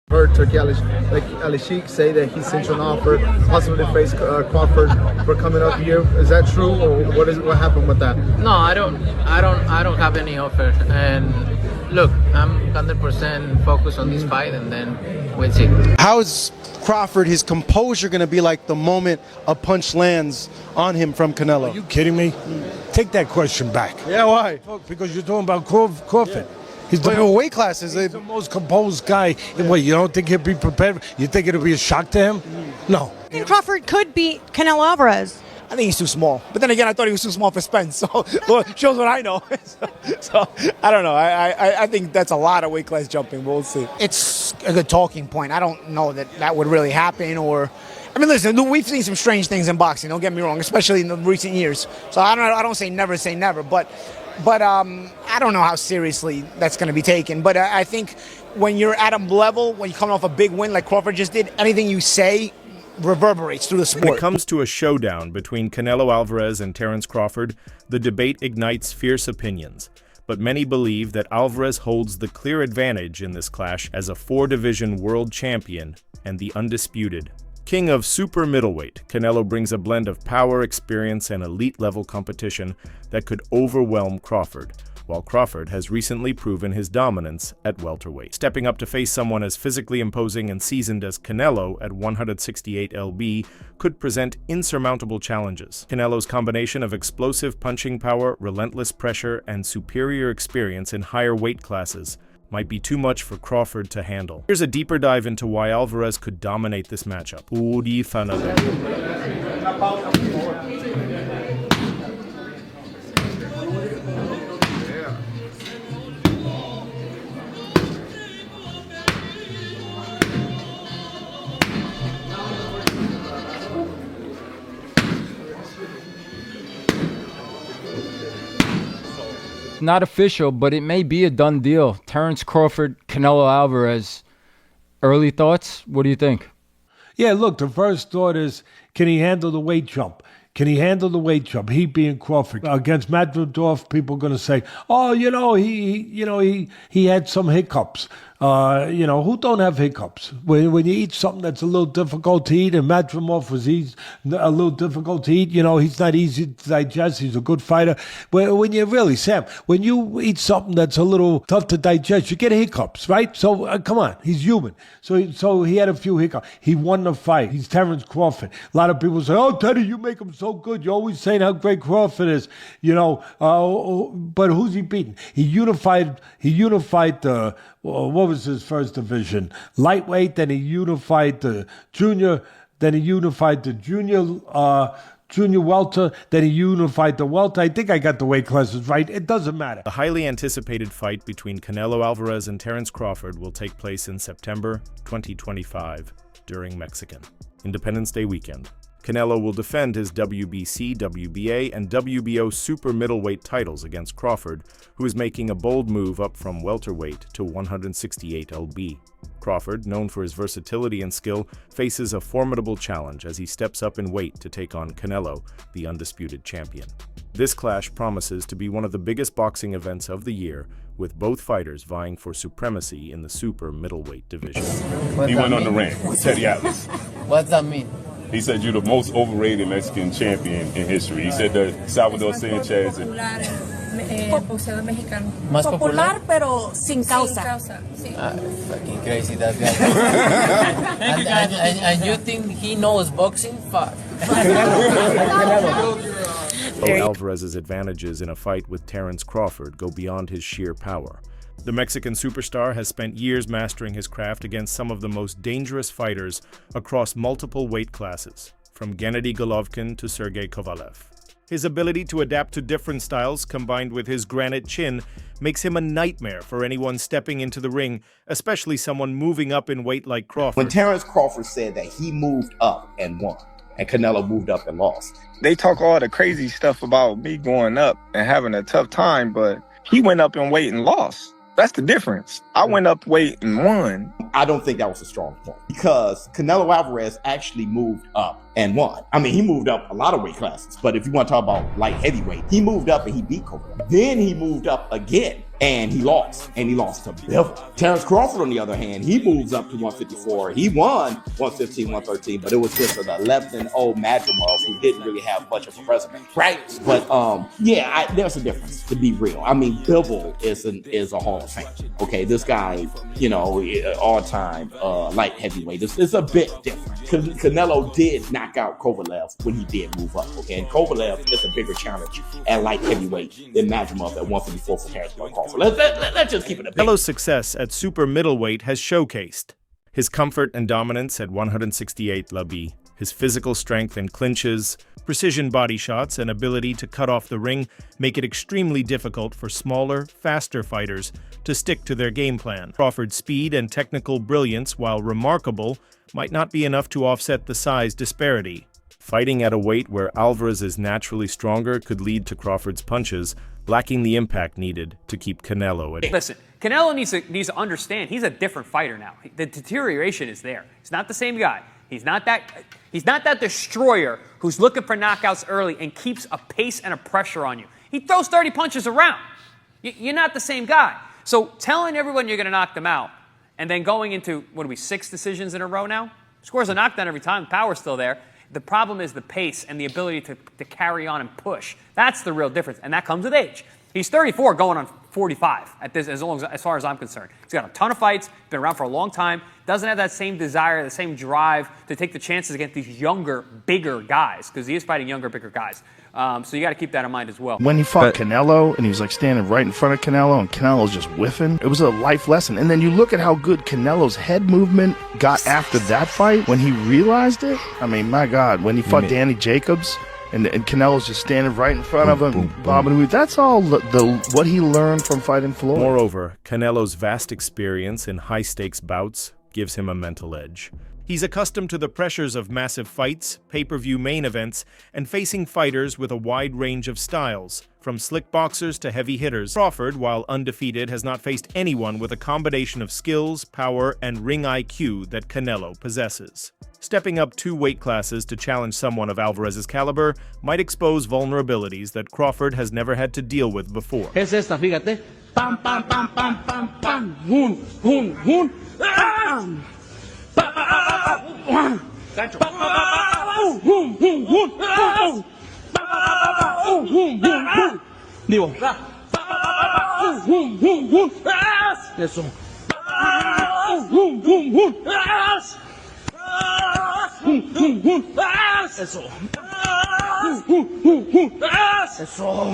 Heard Turkey Alishik say that he sent you an offer, possibly to face Crawford for coming up here. Is that true, or what happened with that? No, I don't have any offer. And look, I'm 100% focused on this fight, and then we'll see. How is Crawford, his composure, going to be like the moment a punch lands on him from Canelo? Are you kidding me? Take that question back. Yeah, why? Because you're talking about Crawford. Yeah. He's the weight classes. He's the most composed guy. Yeah. What, you don't think he'll be prepared? You think it'll be a shock to him? No. I think Crawford could beat Canelo Alvarez. I think he's too small. But then again, I thought he was too small for Spence. So shows what I know. so I don't know. I think that's a lot of weight class jumping. We'll see. It's a good talking point. I don't know that would really happen. I mean, listen, we've seen some strange things in boxing. Don't get me wrong, especially in the recent years. So I don't say never. But I don't know how seriously that's going to be taken. But I think when you're at a level, when you come off a big win like Crawford just did, anything you say reverberates through the sport. When it comes to a showdown between Canelo Alvarez and Terence Crawford, the debate ignites fierce opinions. But many believe that Alvarez holds the clear advantage in this clash as a 4-division world champion and the undisputed king of super middleweight. Canelo brings a blend of power, experience, and elite-level competition that could overwhelm Crawford, while Crawford has recently proven his dominance at welterweight. Stepping up to face someone as physically imposing and seasoned as Canelo at 168 lb could present insurmountable challenges. Canelo's combination of explosive punching power, relentless pressure, and superior experience in higher weight classes might be too much for Crawford to handle. Here's a deeper dive into why Alvarez could dominate this matchup. Not official, but it may be a done deal. Terence Crawford, Canelo Alvarez. Early thoughts? What do you think? Yeah, look, the first thought is, can he handle the weight jump? Can he handle the weight jump? He being Crawford against Madridov, people are going to say, "Oh, he had some hiccups." Who don't have hiccups? When you eat something that's a little difficult to eat, and Madrimov was a little difficult to eat. He's not easy to digest. He's a good fighter. When you eat something that's a little tough to digest, you get hiccups, right? So come on, he's human. So he had a few hiccups. He won the fight. He's Terence Crawford. A lot of people say, "Oh, Teddy, you make him so good. You're always saying how great Crawford is." But who's he beating? He unified the. What was his first division? Lightweight, then he unified the junior, then he unified the junior welter, then he unified the welter. I think I got the weight classes right. It doesn't matter. The highly anticipated fight between Canelo Alvarez and Terence Crawford will take place in September 2025 during Mexican Independence Day weekend. Canelo will defend his WBC, WBA, and WBO super middleweight titles against Crawford, who is making a bold move up from welterweight to 168 lb. Crawford, known for his versatility and skill, faces a formidable challenge as he steps up in weight to take on Canelo, the undisputed champion. This clash promises to be one of the biggest boxing events of the year, with both fighters vying for supremacy in the super middleweight division. He went on the rant with Teddy Atlas. What's that mean? He said you're the most overrated Mexican champion in history. He said that Salvador Sanchez and boxeador mexicano. Más popular, pero sin causa. Fucking crazy, that guy. and you think he knows boxing? Fuck. Alvarez's advantages in a fight with Terence Crawford go beyond his sheer power. The Mexican superstar has spent years mastering his craft against some of the most dangerous fighters across multiple weight classes, from Gennady Golovkin to Sergey Kovalev. His ability to adapt to different styles, combined with his granite chin, makes him a nightmare for anyone stepping into the ring, especially someone moving up in weight like Crawford. When Terence Crawford said that he moved up and won, and Canelo moved up and lost. They talk all the crazy stuff about me going up and having a tough time, but he went up in weight and lost. That's the difference. I went up weight and won. I don't think that was a strong point because Canelo Alvarez actually moved up and won. I mean, he moved up a lot of weight classes, but if you want to talk about light heavyweight, he moved up and he beat Kovalev. Then he moved up again And he lost to Bivol. Terence Crawford, on the other hand, he moves up to 154. He won 115, 113, but it was just an 11-0 Madrimov who didn't really have much of a resume, right? But there's a difference, to be real. I mean, Bivol is a Hall of Fame. Okay, this guy, all-time light heavyweight. It's a bit different. Canelo did knock out Kovalev when he did move up. Okay, and Kovalev is a bigger challenge at light heavyweight than Madrimov at 154 for Terence Crawford. Let's just keep it a bit. Canelo's success at super middleweight has showcased his comfort and dominance at 168 Labi, his physical strength and clinches, precision body shots, and ability to cut off the ring make it extremely difficult for smaller, faster fighters to stick to their game plan. Crawford's speed and technical brilliance, while remarkable, might not be enough to offset the size disparity. Fighting at a weight where Alvarez is naturally stronger could lead to Crawford's punches, lacking the impact needed to keep Canelo at. Listen, Canelo needs to understand he's a different fighter now. The deterioration is there. He's not the same guy. He's not that destroyer who's looking for knockouts early and keeps a pace and a pressure on you. He throws 30 punches around. You're not the same guy. So telling everyone you're going to knock them out and then going into, 6 decisions in a row now? Scores a knockdown every time. Power's still there. The problem is the pace and the ability to carry on and push. That's the real difference, and that comes with age. He's 34 going on 45 as far as I'm concerned. He's got a ton of fights, been around for a long time, doesn't have that same desire, the same drive to take the chances against these younger, bigger guys, because he is fighting younger, bigger guys. So you got to keep that in mind as well. When he fought Canelo and he was like standing right in front of Canelo and Canelo's just whiffing, it was a life lesson. And then you look at how good Canelo's head movement got after that fight when he realized it. I mean, my God, when he fought Danny Jacobs and Canelo's just standing right in front of him, bobbing and weaving. That's all what he learned from fighting Floyd. Moreover, Canelo's vast experience in high-stakes bouts gives him a mental edge. He's accustomed to the pressures of massive fights, pay-per-view main events, and facing fighters with a wide range of styles, from slick boxers to heavy hitters. Crawford, while undefeated, has not faced anyone with a combination of skills, power, and ring IQ that Canelo possesses. Stepping up 2 weight classes to challenge someone of Alvarez's caliber might expose vulnerabilities that Crawford has never had to deal with before. Es esta, fíjate. Pam, pam, pam, pam, pam, pam. Hun, hun, hun. Pam. Gancho. Hun, hun, hun. Digo. Hun, hun, hun. Eso. Hun, hun, hun. Eso. Eso.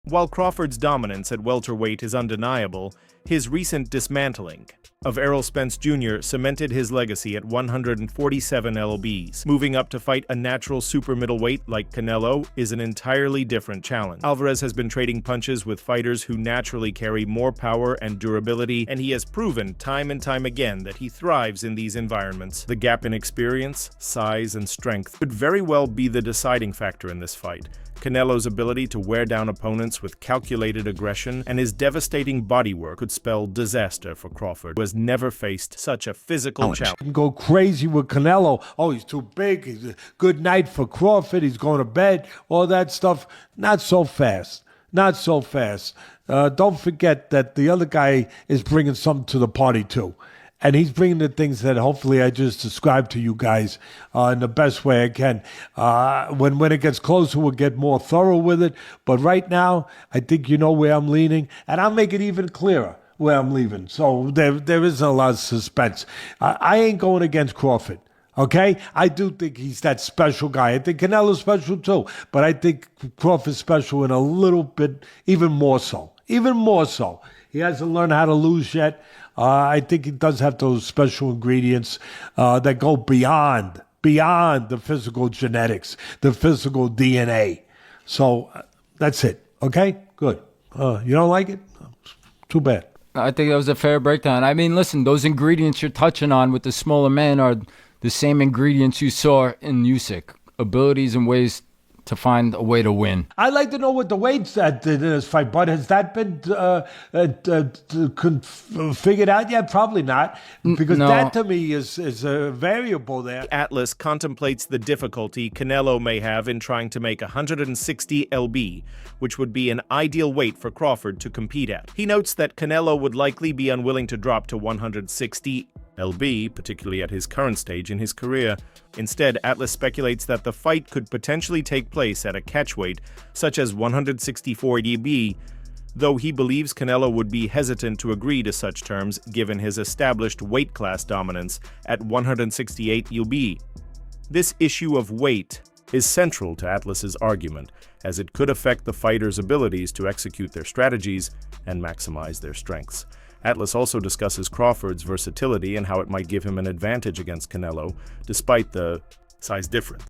While Crawford's dominance at welterweight is undeniable, his recent dismantling of Errol Spence Jr. cemented his legacy at 147 lbs. Moving up to fight a natural super middleweight like Canelo is an entirely different challenge. Alvarez has been trading punches with fighters who naturally carry more power and durability, and he has proven time and time again that he thrives in these environments. The gap in experience, size, and strength could very well be the deciding factor in this fight. Canelo's ability to wear down opponents with calculated aggression and his devastating bodywork could spell disaster for Crawford, who has never faced such a physical challenge. You can go crazy with Canelo. Oh, he's too big. He's a good night for Crawford. He's going to bed. All that stuff. Not so fast. Not so fast. Don't forget that the other guy is bringing something to the party, too. And he's bringing the things that hopefully I just described to you guys in the best way I can. When it gets closer, we'll get more thorough with it. But right now, I think you know where I'm leaning. And I'll make it even clearer where I'm leaving. So there isn't a lot of suspense. I ain't going against Crawford. Okay? I do think he's that special guy. I think Canelo's special too. But I think Crawford's special in a little bit, even more so. Even more so. He hasn't learned how to lose yet. I think he does have those special ingredients that go beyond beyond the physical genetics, the physical DNA. So that's it. Okay, good. You don't like it? Too bad. I think that was a fair breakdown. I mean, listen, those ingredients you're touching on with the smaller man are the same ingredients you saw in Usyk. Abilities and ways to find a way to win. I'd like to know what the weight's at in this fight, but has that been figured out yet? Probably not, because No. that to me is a variable there. Atlas contemplates the difficulty Canelo may have in trying to make 160 lb, which would be an ideal weight for Crawford to compete at. He notes that Canelo would likely be unwilling to drop to 160 lb, particularly at his current stage in his career. Instead, Atlas speculates that the fight could potentially take place at a catchweight, such as 164 lb, though he believes Canelo would be hesitant to agree to such terms given his established weight class dominance at 168 lb. This issue of weight is central to Atlas's argument, as it could affect the fighters' abilities to execute their strategies and maximize their strengths. Atlas also discusses Crawford's versatility and how it might give him an advantage against Canelo, despite the size difference.